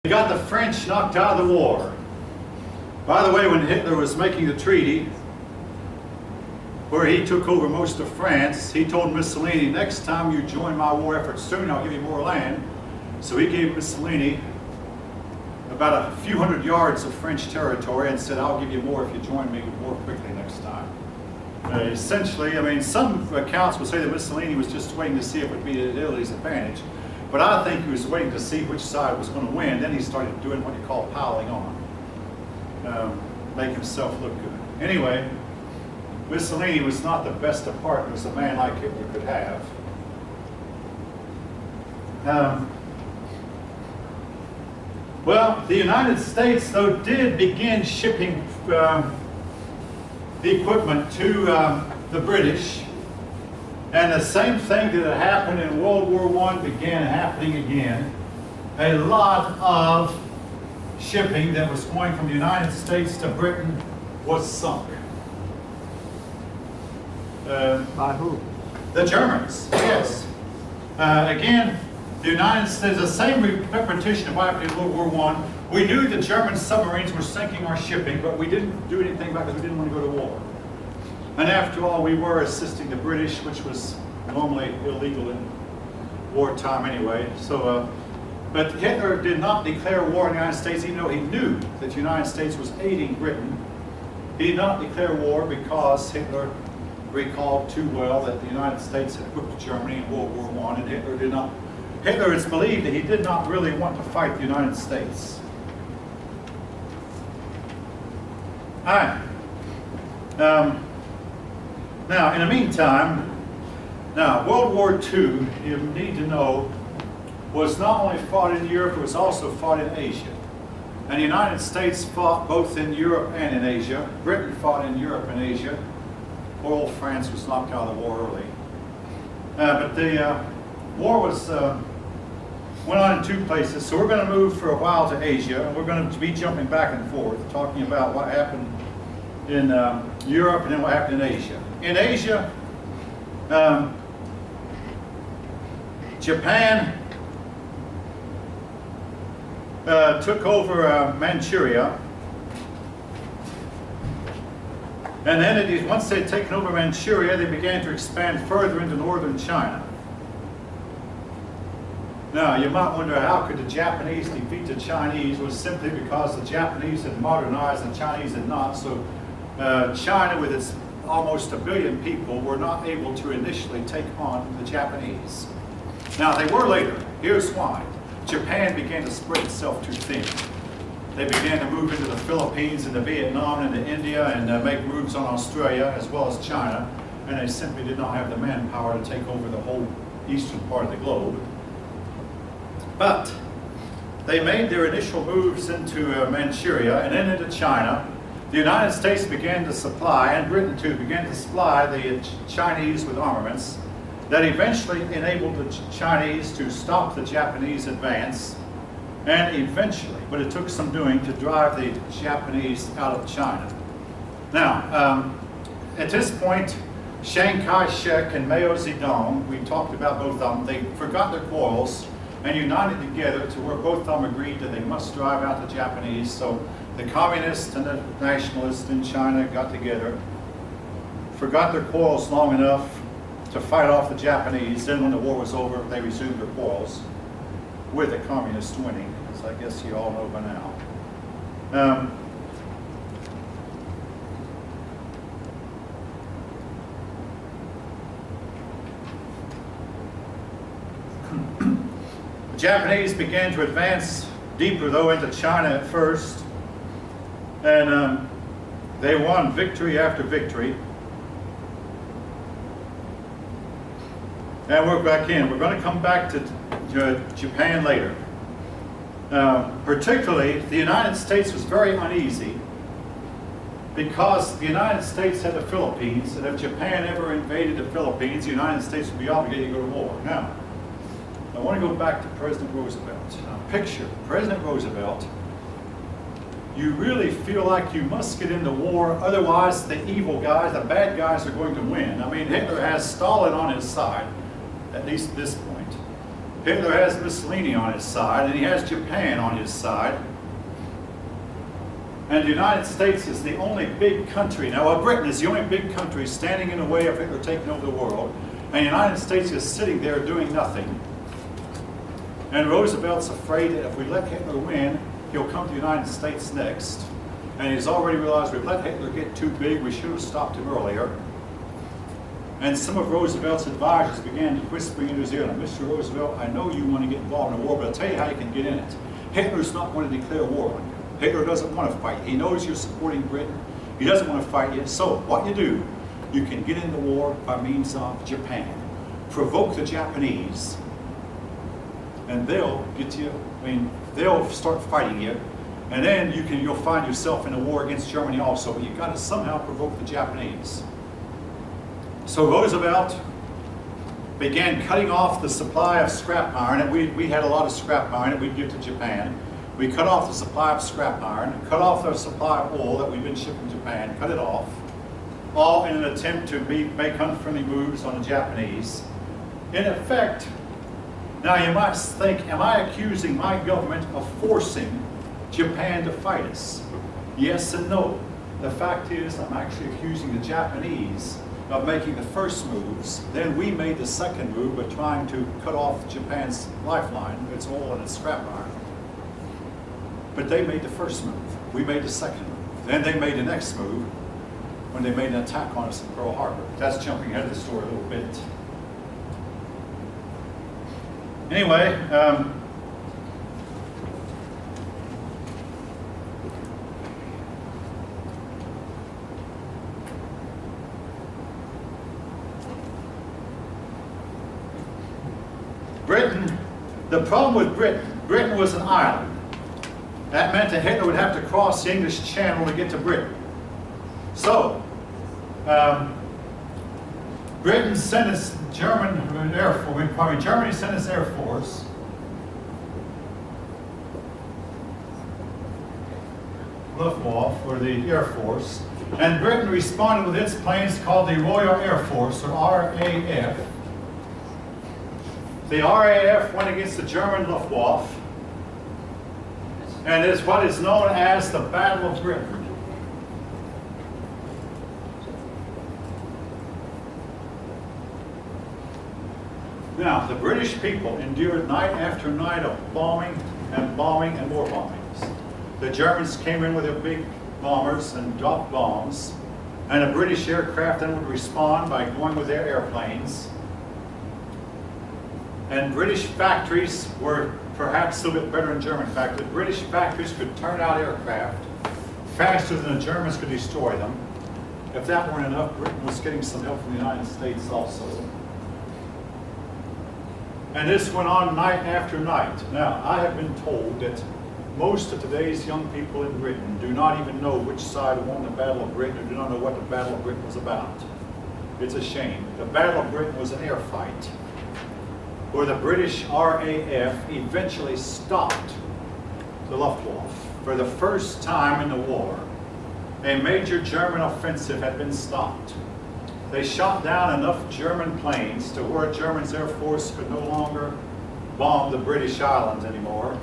He got the French knocked out of the war. By the way, when Hitler was making the treaty where he took over most of France, he told Mussolini, next time you join my war effort soon, I'll give you more land. So he gave Mussolini about a few hundred yards of French territory and said, I'll give you more if you join me more quickly next time. Essentially, I mean, some accounts will say that Mussolini was just waiting to see if it would be to Italy's advantage. But I think he was waiting to see which side was going to win. Then he started doing what you call piling on, make himself look good. Anyway, Mussolini was not the best of partners a man like Hitler could have. Well, the United States, though, did begin shipping the equipment to the British. And the same thing that had happened in World War I began happening again. A lot of shipping that was going from the United States to Britain was sunk. By who? The Germans, yes. Again, the United States, the same repetition of what happened in World War I. We knew the German submarines were sinking our shipping, but we didn't do anything about it because we didn't want to go to war. And after all, we were assisting the British, which was normally illegal in wartime anyway. So, but Hitler did not declare war on the United States, even though he knew that the United States was aiding Britain. He did not declare war because Hitler recalled too well that the United States had whipped Germany in World War I, and Hitler did not. Hitler is believed that he did not really want to fight the United States. All right. Now, in the meantime, World War II, you need to know, was not only fought in Europe, it was also fought in Asia. And the United States fought both in Europe and in Asia. Britain fought in Europe and Asia. Poor old France was knocked out of the war early. But the war was went on in two places. So we're going to move for a while to Asia, and we're going to be jumping back and forth, talking about what happened in Europe and then what happened in Asia. In Asia, Japan took over Manchuria, and then once they'd taken over Manchuria, they began to expand further into northern China. Now, you might wonder, how could the Japanese defeat the Chinese? It was simply because the Japanese had modernized and the Chinese had not. So China, with its almost 1 billion people, were not able to initially take on the Japanese. Now, they were later. Here's why. Japan began to spread itself too thin. They began to move into the Philippines, into Vietnam, into India, and make moves on Australia as well as China. And they simply did not have the manpower to take over the whole eastern part of the globe. But they made their initial moves into Manchuria and then into China. The United States began to supply, and Britain too, began to supply the Chinese with armaments that eventually enabled the Chinese to stop the Japanese advance, and eventually, but it took some doing, to drive the Japanese out of China. Now, at this point, Chiang Kai-shek and Mao Zedong, we talked about both of them, they forgot their quarrels and united together to where both of them agreed that they must drive out the Japanese. So the communists and the nationalists in China got together, forgot their quarrels long enough to fight off the Japanese. Then when the war was over, they resumed their quarrels, with the communists winning, as I guess you all know by now. The Japanese began to advance deeper, though, into China at first, and they won victory after victory. And we're back in. We're going to come back to Japan later. Particularly, the United States was very uneasy because the United States had the Philippines, and if Japan ever invaded the Philippines, the United States would be obligated to go to war. Now, I want to go back to President Roosevelt. Now, picture President Roosevelt. You really feel like you must get into war, otherwise the evil guys, the bad guys, are going to win. I mean, Hitler has Stalin on his side, at least at this point. Hitler has Mussolini on his side, and he has Japan on his side. And the United States is the only big country, now Britain is the only big country standing in the way of Hitler taking over the world, and the United States is sitting there doing nothing. And Roosevelt's afraid that if we let Hitler win, he'll come to the United States next. And he's already realized we've let Hitler get too big, we should have stopped him earlier. And some of Roosevelt's advisors began whispering in his ear, Mr. Roosevelt, I know you want to get involved in a war, but I'll tell you how you can get in it. Hitler's not going to declare war on you. Hitler doesn't want to fight. He knows you're supporting Britain. He doesn't want to fight you. So what you do, you can get in the war by means of Japan. Provoke the Japanese, and they'll get you, they'll start fighting you. And then you'll find yourself in a war against Germany also, but you've got to somehow provoke the Japanese. So Roosevelt began cutting off the supply of scrap iron, and we had a lot of scrap iron that we'd give to Japan. We cut off the supply of scrap iron, cut off the supply of oil that we've been shipping to Japan, cut it off, all in an attempt to make unfriendly moves on the Japanese. In effect, now you might think, am I accusing my government of forcing Japan to fight us? Yes and no. The fact is, I'm actually accusing the Japanese of making the first moves. Then we made the second move by trying to cut off Japan's lifeline, its oil and its scrap iron. But they made the first move. We made the second move. Then they made the next move when they made an attack on us in Pearl Harbor. That's jumping ahead of the story a little bit. Anyway, Britain, the problem with Britain was an island. That meant that Hitler would have to cross the English Channel to get to Britain. So, Britain sent its Germany sent its Air Force. Luftwaffe, or the Air Force, and Britain responded with its planes called the Royal Air Force, or RAF. The RAF went against the German Luftwaffe, and it's what is known as the Battle of Britain. Now, the British people endured night after night of bombing and more bombings. The Germans came in with their big bombers and dropped bombs, and the British aircraft then would respond by going with their airplanes. And British factories were perhaps a little bit better than German factories. British factories could turn out aircraft faster than the Germans could destroy them. If that weren't enough, Britain was getting some help from the United States also. And this went on night after night. Now, I have been told that most of today's young people in Britain do not even know which side won the Battle of Britain, or do not know what the Battle of Britain was about. It's a shame. The Battle of Britain was an air fight, where the British RAF eventually stopped the Luftwaffe. For the first time in the war, a major German offensive had been stopped. They shot down enough German planes to where Germany's Air Force could no longer bomb the British islands anymore.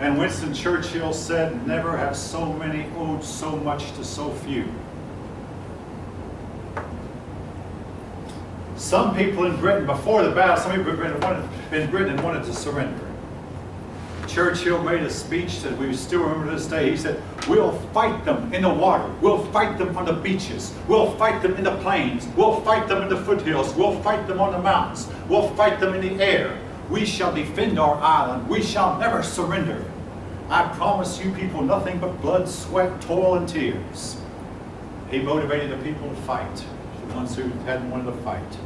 And Winston Churchill said, "Never have so many owed so much to so few." Some people in Britain, before the battle, some people in Britain wanted to surrender. Churchill made a speech that we still remember to this day. He said, "We'll fight them in the water. We'll fight them on the beaches. We'll fight them in the plains. We'll fight them in the foothills. We'll fight them on the mountains. We'll fight them in the air. We shall defend our island. We shall never surrender. I promise you people nothing but blood, sweat, toil, and tears." He motivated the people to fight, the ones who hadn't wanted to fight.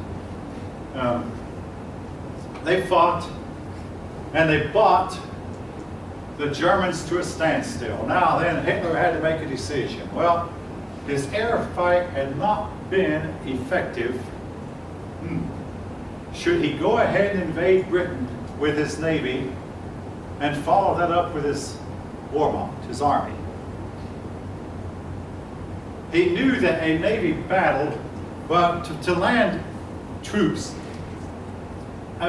They fought, and they bought the Germans to a standstill. Now then, Hitler had to make a decision. Well, his air fight had not been effective. Should he go ahead and invade Britain with his navy and follow that up with his Wehrmacht, his army? He knew that a navy battle, well, to land troops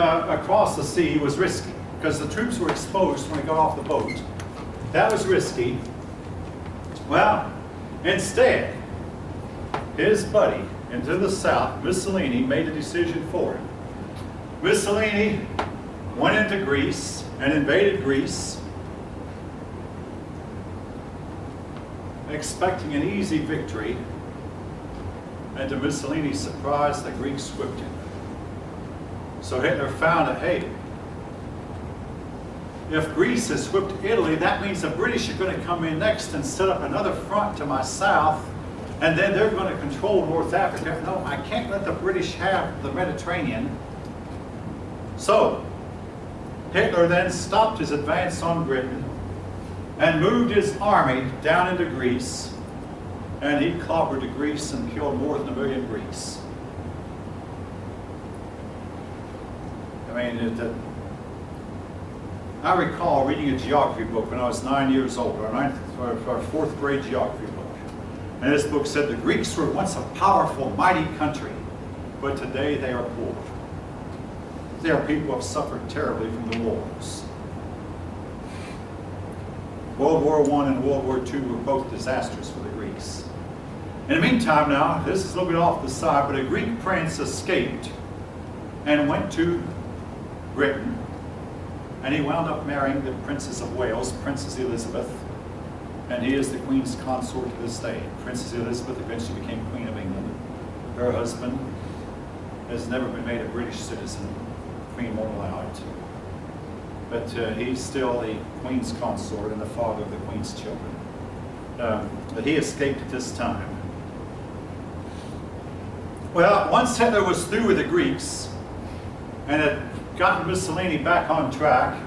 across the sea was risky because the troops were exposed when they got off the boat. That was risky. Well, instead, his buddy into the south, Mussolini, made a decision for him. Mussolini went into Greece and invaded Greece, expecting an easy victory, and to Mussolini's surprise, the Greeks whipped him. So Hitler found that, hey, if Greece has whipped Italy, that means the British are going to come in next and set up another front to my south, and then they're going to control North Africa. No, I can't let the British have the Mediterranean. So Hitler then stopped his advance on Britain and moved his army down into Greece, and he clobbered to Greece and killed more than 1 million Greeks. I mean, I recall reading a geography book when I was 9 years old, our fourth grade geography book. And this book said the Greeks were once a powerful, mighty country, but today they are poor. They are people who have suffered terribly from the wars. World War I and World War II were both disasters for the Greeks. In the meantime now, this is a little bit off the side, but a Greek prince escaped and went to Britain, and he wound up marrying the Princess of Wales, Princess Elizabeth, and he is the Queen's consort to this day. Princess Elizabeth eventually became Queen of England. Her husband has never been made a British citizen. The Queen won't allow it. But he's still the Queen's consort and the father of the Queen's children. But he escaped at this time. Well, once Hitler was through with the Greeks and had gotten Mussolini back on track,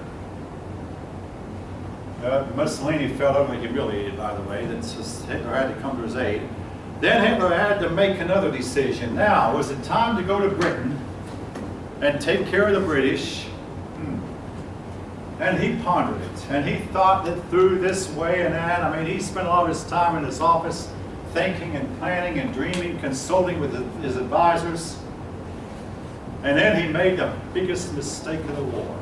Mussolini felt utterly humiliated, by the way, that Hitler had to come to his aid. Then Hitler had to make another decision. Now, was it time to go to Britain and take care of the British? And he pondered it, and he thought it through this way and that. I mean, he spent a lot of his time in his office thinking and planning and dreaming, consulting with his advisors. And then he made the biggest mistake of the war.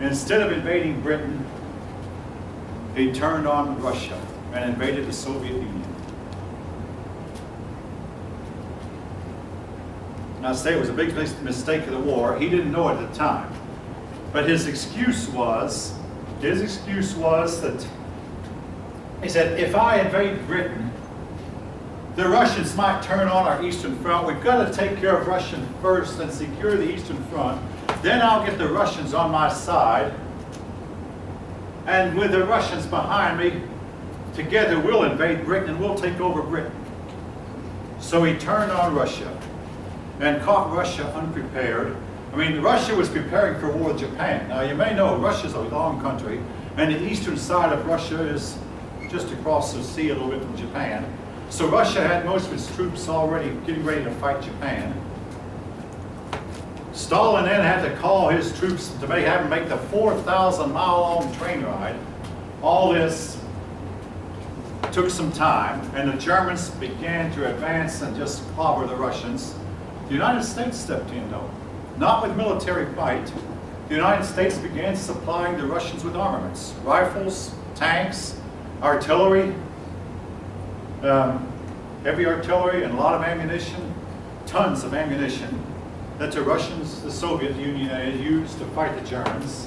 Instead of invading Britain, he turned on Russia and invaded the Soviet Union. Now, I say it was a big mistake of the war. He didn't know it at the time. But his excuse was that he said, if I invade Britain, the Russians might turn on our Eastern Front. We've got to take care of Russia first and secure the Eastern Front. Then I'll get the Russians on my side. And with the Russians behind me, together we'll invade Britain and we'll take over Britain. So he turned on Russia and caught Russia unprepared. I mean, Russia was preparing for war with Japan. Now, you may know Russia's a long country, and the eastern side of Russia is just across the sea a little bit from Japan. So Russia had most of its troops already getting ready to fight Japan. Stalin then had to call his troops to have them make the 4,000-mile-long train ride. All this took some time, and the Germans began to advance and just clobber the Russians. The United States stepped in, though. Not with military might. The United States began supplying the Russians with armaments, rifles, tanks, artillery, heavy artillery, and a lot of ammunition, tons of ammunition that the Russians, the Soviet Union, had used to fight the Germans.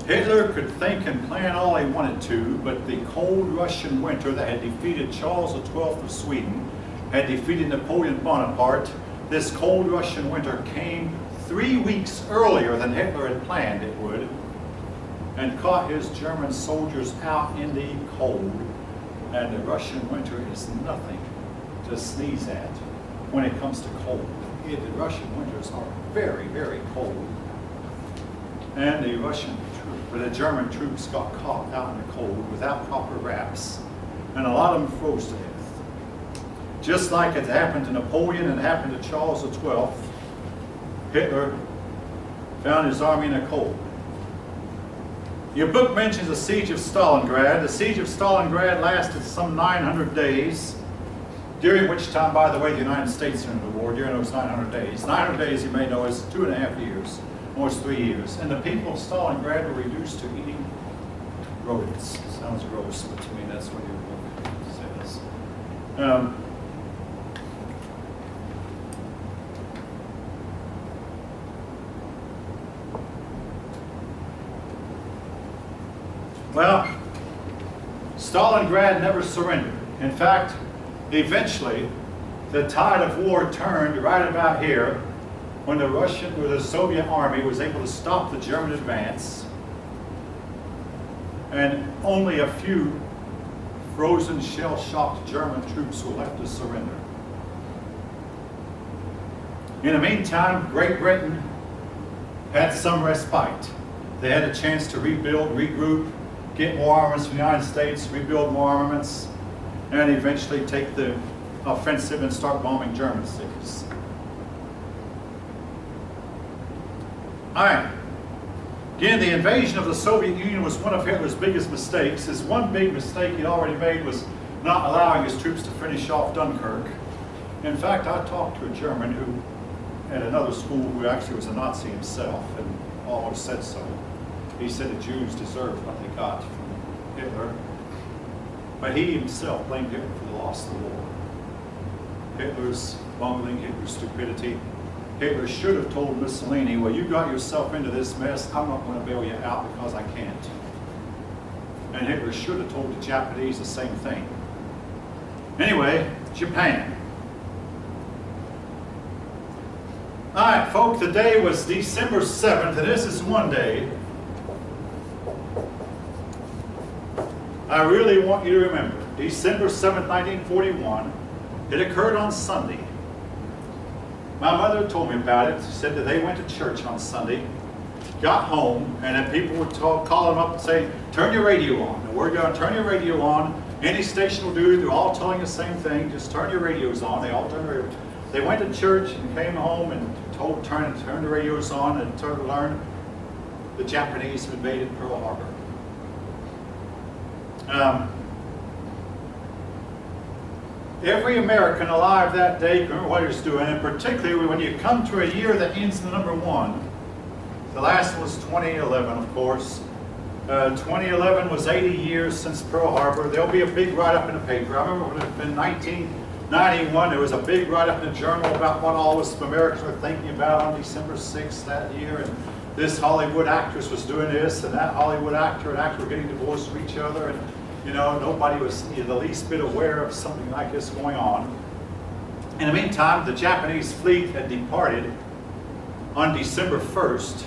Hitler could think and plan all he wanted to, but the cold Russian winter that had defeated Charles XII of Sweden, had defeated Napoleon Bonaparte, this cold Russian winter came 3 weeks earlier than Hitler had planned it would, and caught his German soldiers out in the cold. And the Russian winter is nothing to sneeze at when it comes to cold. The Russian winters are very, very cold. And the German troops got caught out in the cold without proper wraps, and a lot of them froze to death. Just like it happened to Napoleon and happened to Charles XII, Hitler found his army in a cold. Your book mentions the siege of Stalingrad. The siege of Stalingrad lasted some 900 days. during which time, by the way, the United States entered the war during those 900 days. 900 days, you may know, is 2.5 years, almost 3 years. And the people of Stalingrad were reduced to eating rodents. Sounds gross, but to me that's what your book says. Well, Stalingrad never surrendered. In fact, eventually, the tide of war turned right about here when the Soviet army was able to stop the German advance, and only a few frozen, shell-shocked German troops were left to surrender. In the meantime, Great Britain had some respite. They had a chance to rebuild, regroup, get more armaments from the United States, rebuild more armaments, and eventually take the offensive and start bombing German cities. All right. Again, the invasion of the Soviet Union was one of Hitler's biggest mistakes. His one big mistake he'd already made was not allowing his troops to finish off Dunkirk. In fact, I talked to a German who, at another school, who actually was a Nazi himself and almost said so. He said the Jews deserved what they got from Hitler. But he himself blamed Hitler for the loss of the war. Hitler's bungling, Hitler's stupidity. Hitler should have told Mussolini, well, you got yourself into this mess, I'm not going to bail you out because I can't. And Hitler should have told the Japanese the same thing. Anyway, Japan. All right, folks, the day was December 7th, and this is one day I really want you to remember. December 7th, 1941. It occurred on Sunday. My mother told me about it. She said that they went to church on Sunday, got home, and then people would call them up and say, turn your radio on. And we're going to turn your radio on. Any station will do. They're all telling the same thing. Just turn your radios on. They all turned their radios. They went to church and came home and told turn the radios on and learned the Japanese had invaded Pearl Harbor. Every American alive that day can remember what he was doing, and particularly when you come to a year that ends in the number 1. The last was 2011, of course. 2011 was 80 years since Pearl Harbor. There'll be a big write-up in the paper. I remember when it was in 1991, there was a big write-up in the journal about what all us Americans were thinking about on December 6th that year, and this Hollywood actress was doing this, and that Hollywood actor and actor were getting divorced from each other, and you know, nobody was the least bit aware of something like this going on. In the meantime, the Japanese fleet had departed on December 1st,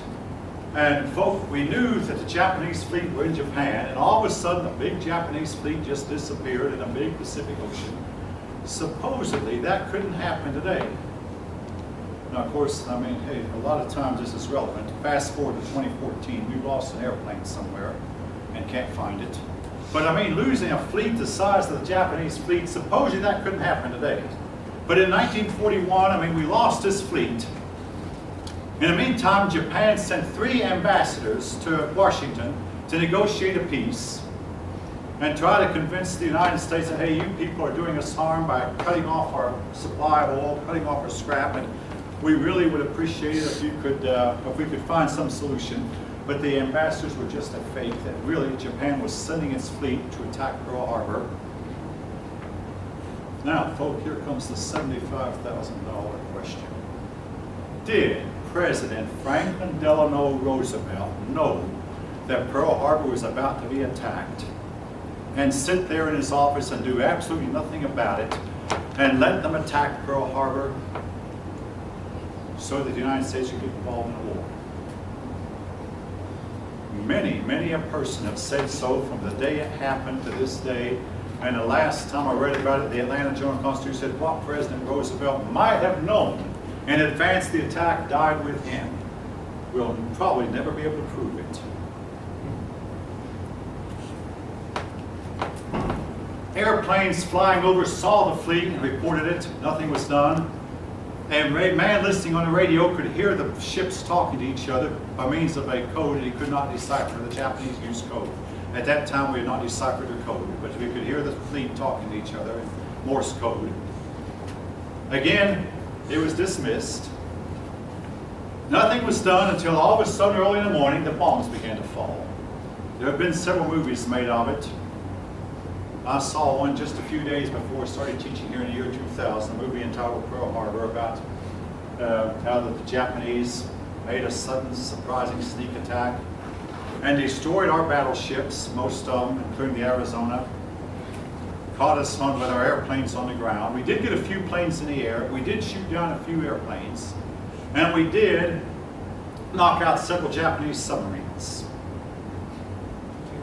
and folks, we knew that the Japanese fleet were in Japan, and all of a sudden, the big Japanese fleet just disappeared in a big Pacific Ocean. Supposedly, that couldn't happen today. Now, of course, I mean, hey, a lot of times this is relevant. Fast forward to 2014, we've lost an airplane somewhere and can't find it. But I mean, losing a fleet the size of the Japanese fleet, supposedly that couldn't happen today. But in 1941, I mean, we lost this fleet. In the meantime, Japan sent 3 ambassadors to Washington to negotiate a peace and try to convince the United States that, hey, you people are doing us harm by cutting off our supply of oil, cutting off our scrap, and we really would appreciate it if you could, if we could find some solution. But the ambassadors were just a fake that really Japan was sending its fleet to attack Pearl Harbor. Now, folks, here comes the $75,000 question. Did President Franklin Delano Roosevelt know that Pearl Harbor was about to be attacked and sit there in his office and do absolutely nothing about it and let them attack Pearl Harbor so that the United States would get involved in a war? Many a person have said so from the day it happened to this day. And the last time I read about it, the Atlanta Journal-Constitution said what President Roosevelt might have known in advance the attack died with him. We'll probably never be able to prove it. Airplanes flying over saw the fleet and reported it. Nothing was done. And a man listening on the radio could hear the ships talking to each other by means of a code that he could not decipher. The Japanese used code. At that time, we had not deciphered the code, but we could hear the fleet talking to each other in Morse code. Again, it was dismissed. Nothing was done until all of a sudden early in the morning the bombs began to fall. There have been several movies made of it. I saw one just a few days before I started teaching here in the year 2000, a movie entitled Pearl Harbor, about how the Japanese made a sudden surprising sneak attack and destroyed our battleships, most of them, including the Arizona. Caught us with our airplanes on the ground. We did get a few planes in the air. We did shoot down a few airplanes. And we did knock out several Japanese submarines.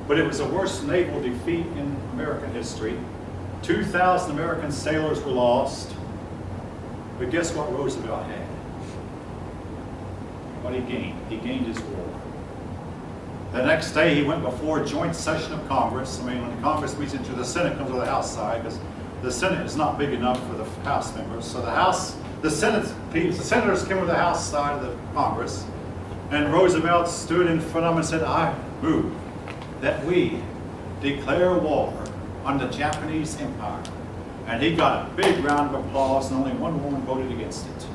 But it was the worst naval defeat in American history. 2,000 American sailors were lost. But guess what Roosevelt had? What he gained? He gained his war. The next day he went before a joint session of Congress. I mean, when the Congress meets into the Senate comes to the House side, because the Senate is not big enough for the House members. So the senators came to the House side of the Congress, and Roosevelt stood in front of them and said, "I move that we declare war on the Japanese Empire." And he got a big round of applause, and only one woman voted against it.